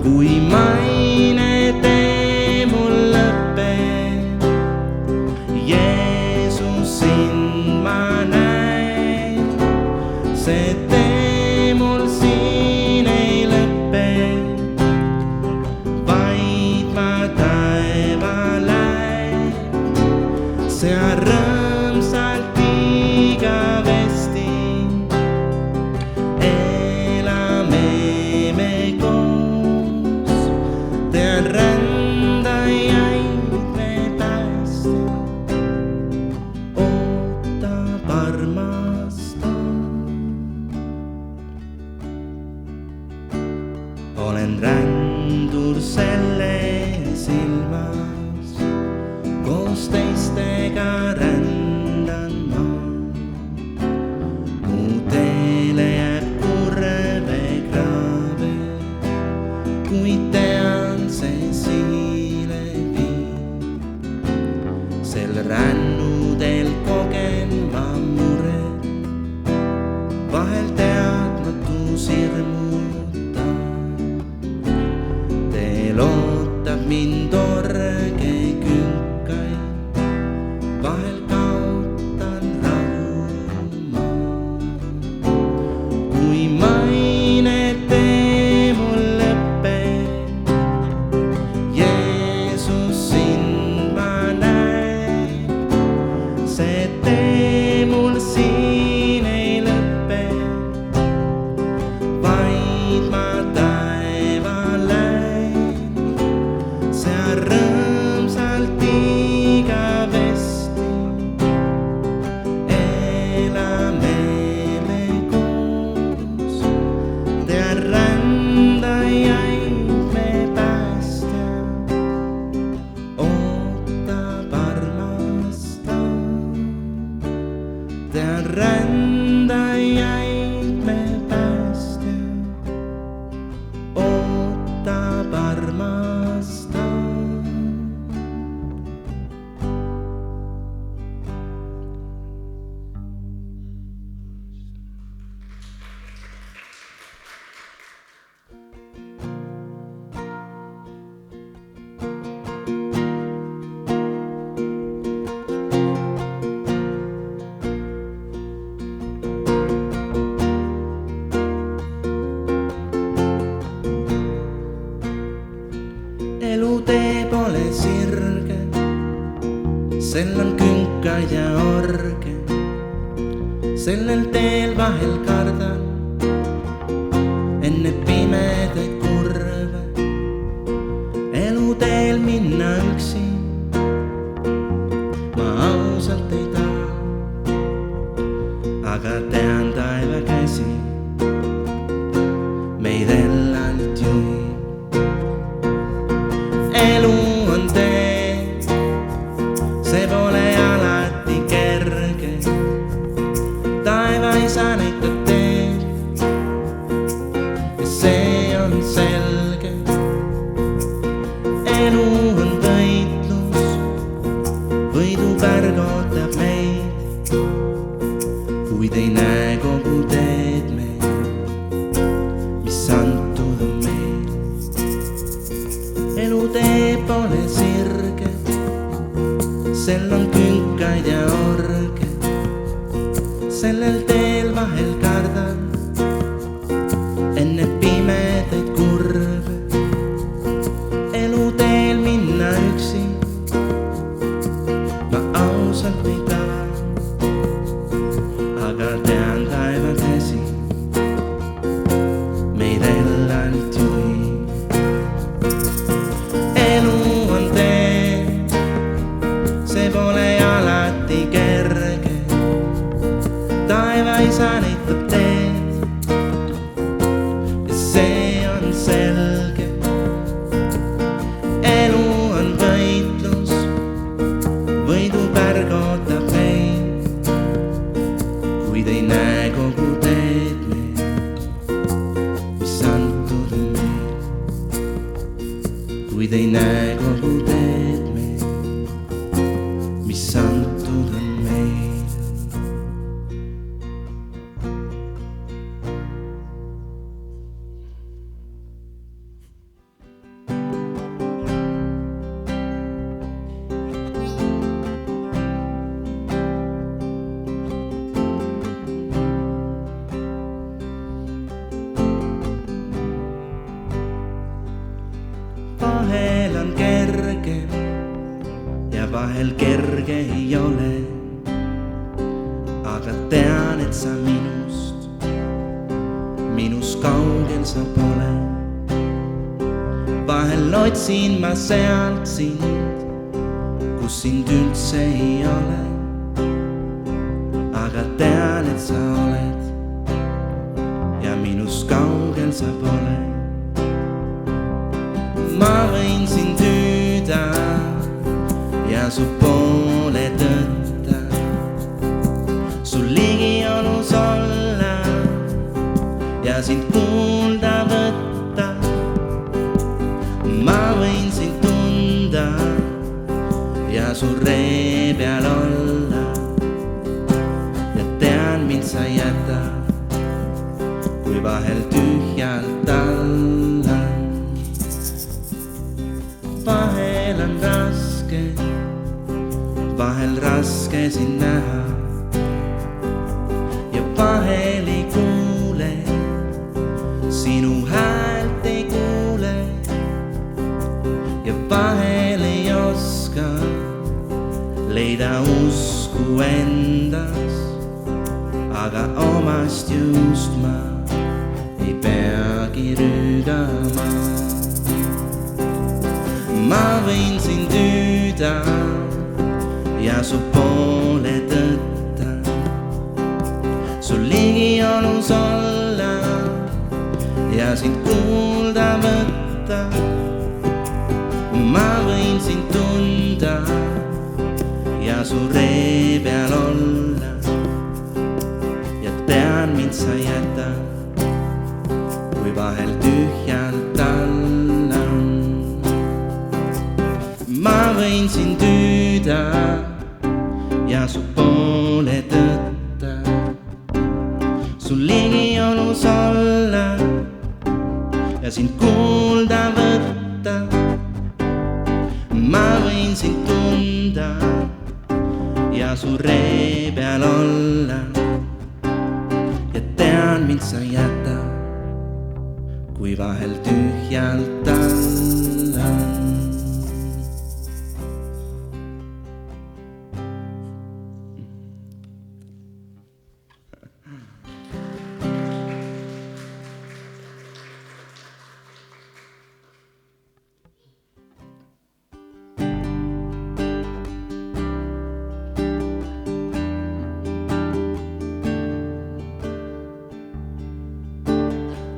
kui maine tee mul lõpeb, Jeesus sind ma näen, see tee mul siin ei lõpe, vaid ma taevale, seal rõõmsalt igavesti elame me koos, tean rändajaid me päästa, ootab armastab. Olen rändur selles ilmas, koos teistega rändan ma. Mu teele jääb kurve kraave, kuid tean see siile viib. Sel rännudel kogen ma muret, vahel teadmatus hirmutab. Teel ootab mind orge künkaid, vahel kaotan rahu ma. Kui maine tee mul lõpeb, Jeesus sind ma näen, see tee mul siin ei lõpe, vaid ma taevale, seal rõõmsalt igavesti elame me koos, tean rändajaid me päästa, ootab armastab. Tean rändajaid me päästa, ootab armastab. Elutee pole sirge, sel on künkaid ja orge, sellel teel vahel kardan enne pimedaid kurve. Eluteel minna üksi ma ausalt ei taha, aga tean taeva käsi meid elanud juhib. Elu on tee, see pole alati kerge, taevaisa näitab teed ja see on selge. Elu on võitlus, võidupärg ootab meid, kuid ei näe kogu teed meil, mis antud on meil. Elutee pole sirge, sel on künkaid ja orge, sellel teel vahel kardan enne pimedaid kurve. Eluteel minna üksi ma ausalt ei taha, aga tean taeva käsi meid elanud juhib. Elu on tee, see pole alati kerge, taevaisa näitab teed ja see on selge. Elu on võitlus, võidupärg ootab meid, kuid ei näe kogu teed meil, mis antud on meil, kuid ei näe kogu teed meil, mis antud on meil. vahel kerge ei ole, aga tean, et sa minust kaugel sa pole. Vahel otsin ma sealt sind, kus sind üldse ei ole, aga tean, et sa oled ja minust kaugel sa pole. Ma võin sind hüüda ja su poole tõtta, sul ligiolus olla ja sind kuulda võtta. Ma võin sind tunda ja su ree peal olla ja tean, mind sa ei jäta, kui vahel tühjalt tallan. Vahel on raske sind näha ja vahel ei kuule, sinu häält ei kuule ja vahel ei oska leida usku endas, aga omast just ma ei peagi rüügama. Ma võin sind hüüda ja su poole tõtta, sul ligiolus olla ja sind kuulda võtta. Ma võin sind tunda ja su ree peal olla ja tean, mind sa ei jäta, kui vahel tühjalt tallan. Ma võin sind hüüda ja su poole tõtta, sul ligiolus olla ja sind kuulda võtta. Ma võin sind tunda ja su ree peal olla ja tean, mind sa ei jäta, kui vahel tühjalt tallan.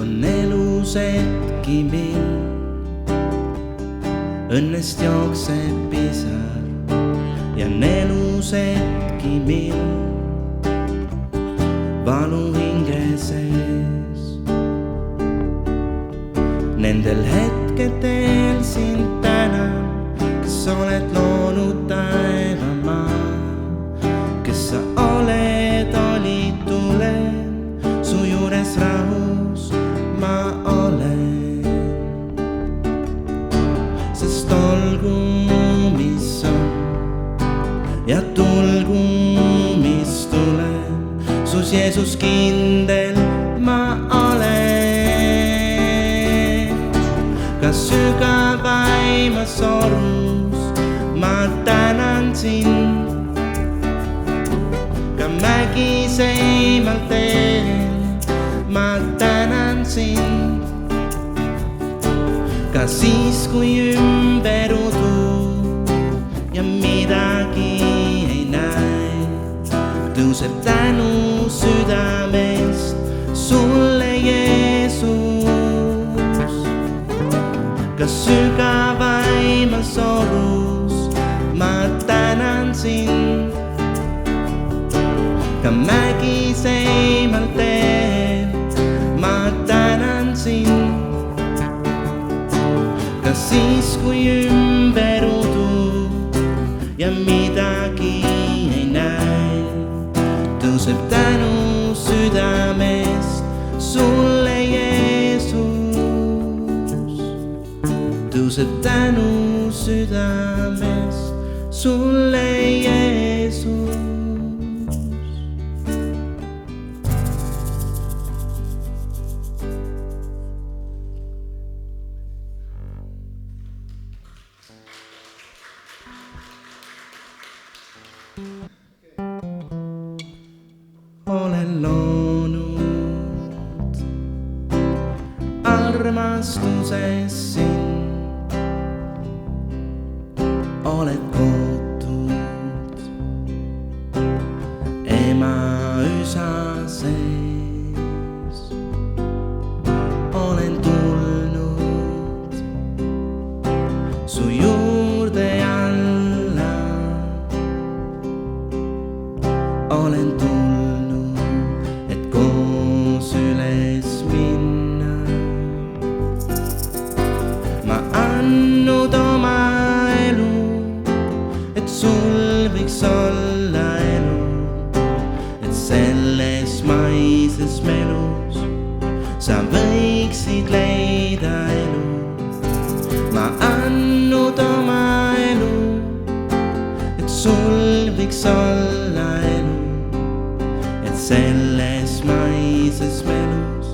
On elus hetki, mil õnnest jookseb pisar ja on elus hetki, mil valu hinge sees. Nendel hetkedel sind tänan, kes oled loonud taeva maa, kes sa oled, olid, tulen su juures rahus. Ma olen, sest olgu, mis on ja tulgu, mis tuleb, sus Jeesus kindel ma olen. Ka sügavaimas orus ma tänan sind, ka mägiseimal teel ma tänan sind. Ka siis, kui ümber udub ja midagi ei näe, tõuseb tänu südamest sulle, Jeesus. Ka sügavaimas orus ma tänan sind, ka mägiseimal teel ma tänan sind. Ka siis, kui ümber udub ja midagi ei näe, tõuseb tänu südamest sulle, Jeesus. Tõuseb tänu südamest sulle, Jeesus. armastuses sind. Oled kootud ema üsa sees. Olen tulnud su juurde jälle. Olen tulnud, et koos üles minna. Ma andnud oma elu, et sul võiks olla elu, et selles maises melus sa võiksid leida elu. Ma andnud oma elu, et sul võiks olla elu, et selles maises melus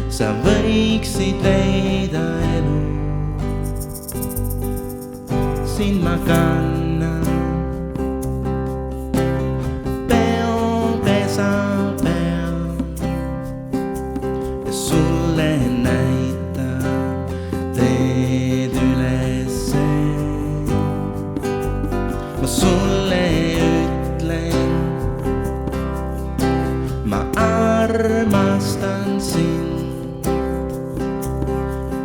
sa võiksid leida elu. Sind ma kannan peopesa peal ja sulle näitan teed ülesse. Ma sulle ütlen, ma armastan sind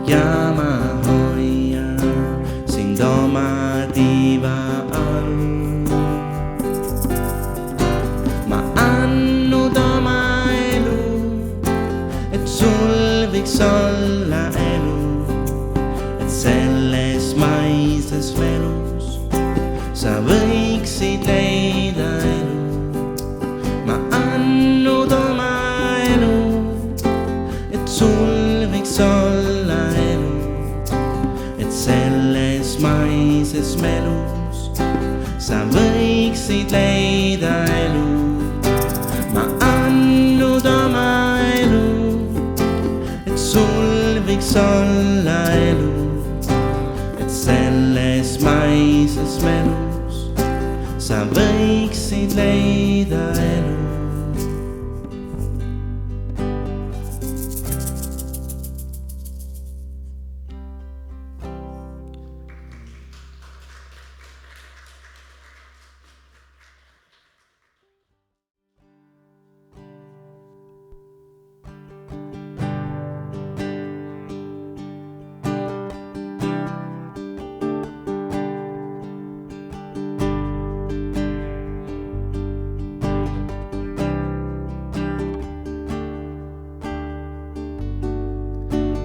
ja ma hoian sind oma tiiva all. Ma andnud oma elu, et sul võiks olla elu, et selles maises melus sa võiksid leida elu. Ma andnud oma elu, et sul võiks olla elu, et selles maises melus sa võiksid leida elu. Ma andnud oma elu, et sul võiks olla elu, et selles maises melus sa võiksid leida elu.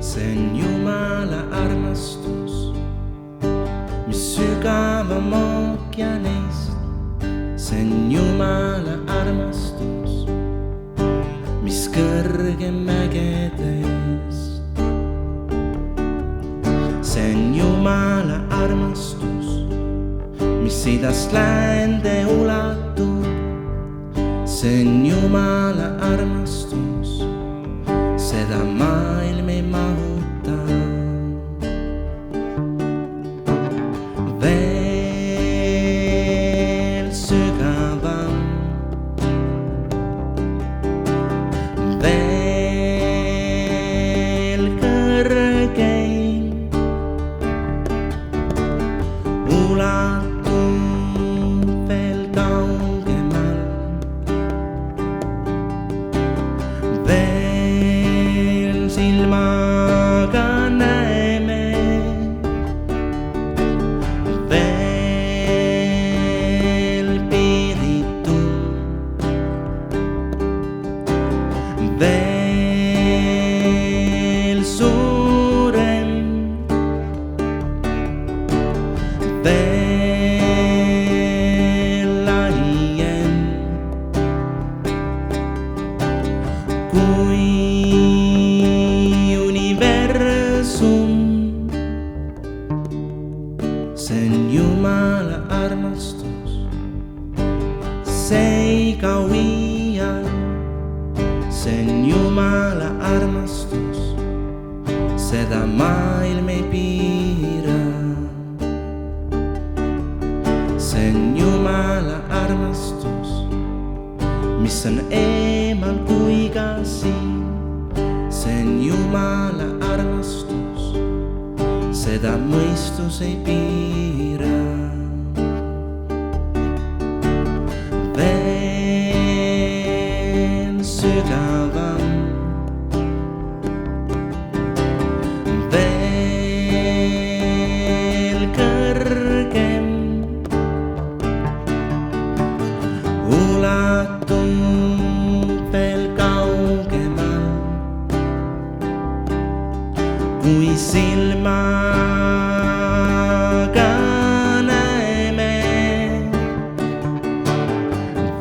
See on Jumala armastus, mis sügavam ookeanist. See on Jumala armastus, mis kõrgem mägedest. See on Jumala armastus, mis idast läände ulatub. See on Jumala armastus, seda maailm ei mahuta. Veel sügavam, veel kõrgeim, ulatub veel kaugemal. Silmaga näeme veel piiritum, veel suurem, veel laiem kui see on Jumala armastus, see ei kao iial. See on Jumala armastus, seda maailm ei piira. See on Jumala armastus, mis on eemal kui ka siin. See on Jumala armastus. keda mõistus ei piira. Veel sügavam, veel kõrgem, ulatub veel kaugemal, kui silmaga näeme.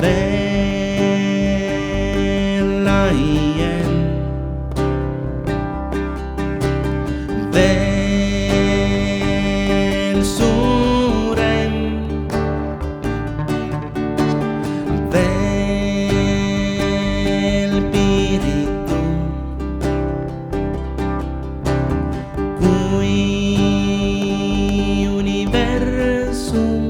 Veel laiem, veel suurem, veel piiritum, kui universum.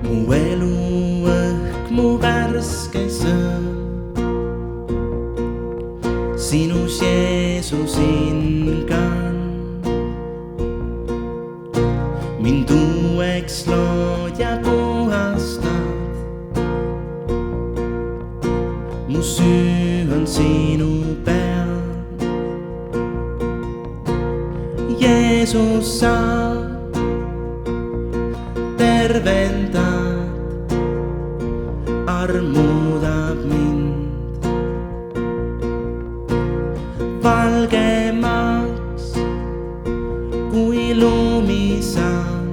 Mu elu õhk, mu värske sõõm, sinus Jeesus hingan. Mind uueks lood ja puhastad, mu süü on sinu peal. Jeesus, sa tervendad, armudab mind valgemaks kui lumisam,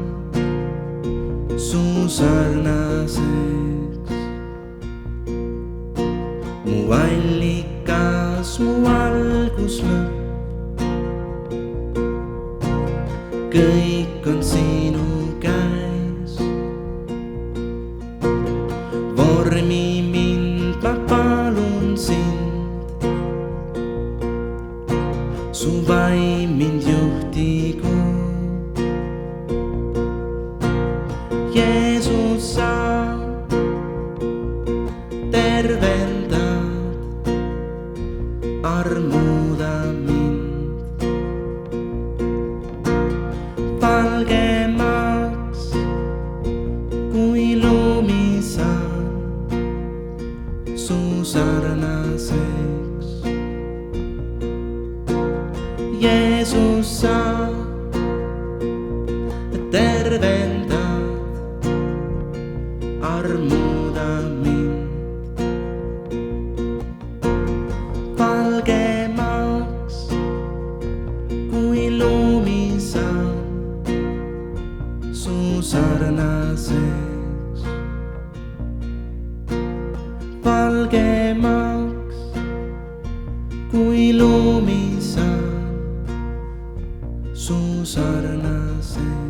su sarnaseks. Mu allikas, mu alguslõpp, kõik on sinu käes. Vormi mind, ma palun sind, su vaim mind juhtigu. Jeesus, sa tervendad, armuda mind valgemaks kui lumisam, su sarnaseks. Jeesus, sa tervendad, armuda mind valgemaks kui lumisam, su sarnaseks. Valgemaks kui lumisam, su sarnaseks.